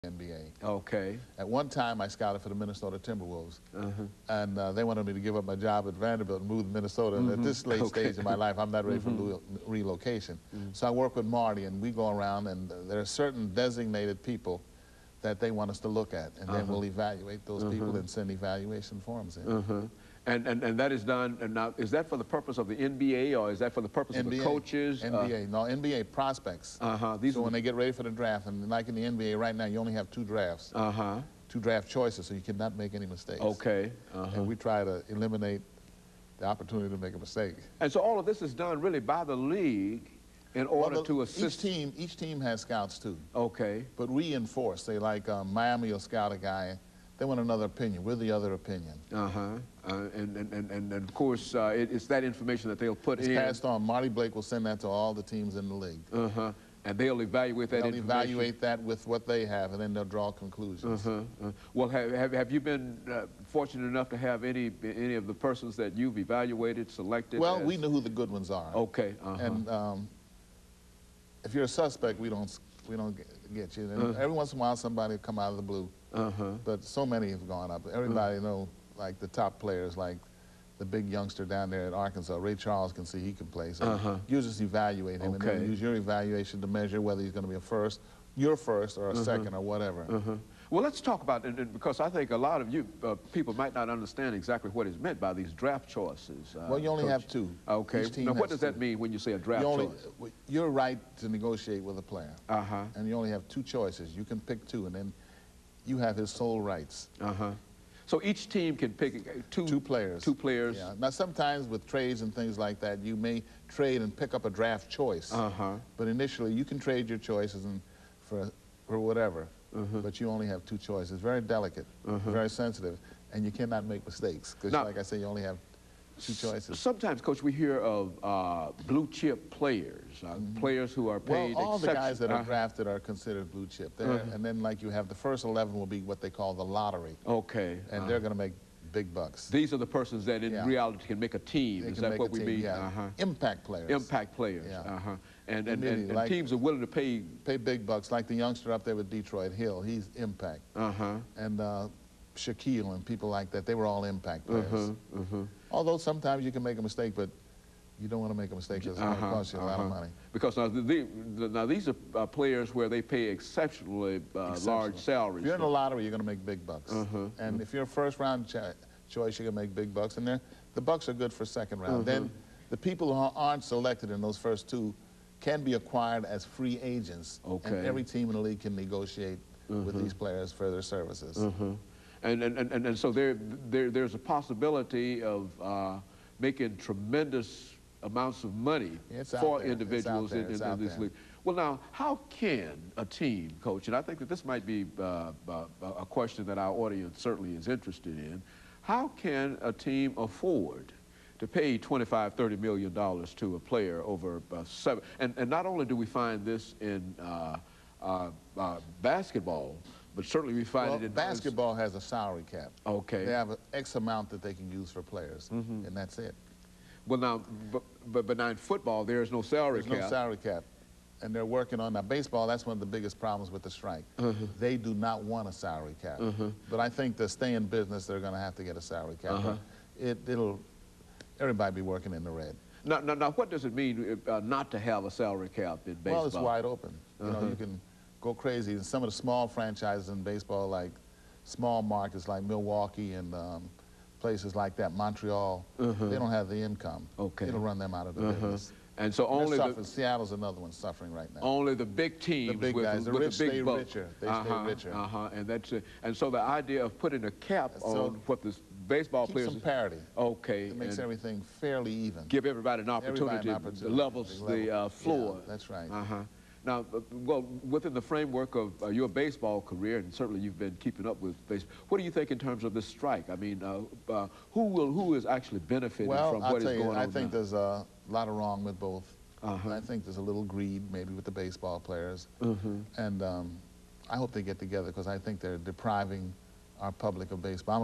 NBA. Okay. At one time, I scouted for the Minnesota Timberwolves, and they wanted me to give up my job at Vanderbilt and move to Minnesota. And at this late stage in my life, I'm not ready for relocation. So I work with Marty, and we go around, and there are certain designated people that they want us to look at, and then we'll evaluate those people and send evaluation forms in. And that is done, and now, is that for the purpose of the NBA, or is that for the purpose of the coaches? NBA, no, NBA prospects. So when they get ready for the draft, and like in the NBA right now, you only have two drafts, two draft choices, so you cannot make any mistakes. Okay. And we try to eliminate the opportunity to make a mistake. And so all of this is done really by the league in order to assist. Each team has scouts too. Okay. But we enforce. Say like Miami will scout a guy. They want another opinion. We're the other opinion. And of course, it's that information that they'll put in. It's passed on. Marty Blake will send that to all the teams in the league. And they'll evaluate that information. They'll evaluate that with what they have, and then they'll draw conclusions. Well, have you been fortunate enough to have any of the persons that you've evaluated selected? Well, we know who the good ones are. Okay. And if you're a suspect, we don't get you. And every once in a while, somebody will come out of the blue. But so many have gone up. Everybody know, like the top players, like the big youngster down there at Arkansas, Ray Charles, can see he can play. So you just evaluate him, and then use your evaluation to measure whether he's going to be your first, or a second, or whatever. Well, let's talk about it, because I think a lot of you people might not understand exactly what is meant by these draft choices. Well, you only have two. Okay. Now, what does that mean when you say a draft choice? You're right to negotiate with a player, and you only have two choices. You can pick two, and then you have his sole rights. So each team can pick two players. Two players. Yeah. Now, sometimes with trades and things like that, you may trade and pick up a draft choice. But initially, you can trade your choices for whatever. But you only have two choices. Very delicate, very sensitive, and you cannot make mistakes. Because, like I say, you only have two choices. Sometimes, Coach, we hear of blue chip players, players who are paid. Well, all the guys that are drafted are considered blue chip. And then, like, you have the first 11 will be what they call the lottery. Okay. And they're going to make big bucks. These are the persons that in reality can make a team. Is that what we mean? Impact players. Impact players. And like, teams are willing to pay big bucks. Like the youngster up there with Detroit, Hill, he's impact. And Shaquille and people like that, they were all impact players. Although sometimes you can make a mistake, but you don't want to make a mistake because it's going to cost you a lot of money. Because now these are players where they pay exceptionally large salaries. If you're in the lottery, you're going to make big bucks. And if you're a first-round choice, you're going to make big bucks. And the bucks are good for second round. Then the people who aren't selected in those first two can be acquired as free agents. And every team in the league can negotiate with these players for their services. And so there's a possibility of making tremendous amounts of money for individuals in this league. Well, now, how can a team, Coach, and I think that this might be a question that our audience certainly is interested in, how can a team afford to pay $25, $30 million to a player over 7? And not only do we find this in basketball, but certainly we find it in basketball has a salary cap. Okay. They have an X amount that they can use for players, and that's it. Well, now, but now in football, there is no salary cap. There's no salary cap. And they're working on, now baseball, that's one of the biggest problems with the strike. They do not want a salary cap. But I think to stay in business, they're going to have to get a salary cap. It'll everybody be working in the red. Now, what does it mean not to have a salary cap in baseball? Well, it's wide open. You know, you can go crazy. And some of the small franchises in baseball, like small markets like Milwaukee and places like that, Montreal, they don't have the income. It'll run them out of the business. And so only Seattle's another one suffering right now. Only the big teams, the big guys, the rich stay richer. They stay richer. And that's it. And so the idea of putting a cap on what the baseball players. Some parity. It makes everything fairly even. Give everybody an opportunity. Levels the floor. Yeah, that's right. Now, well, within the framework of your baseball career, and certainly you've been keeping up with baseball, what do you think in terms of this strike? I mean, who is actually benefiting from what is going on? I think there's a lot of wrong with both. I think there's a little greed, maybe with the baseball players. And I hope they get together, because I think they're depriving our public of baseball.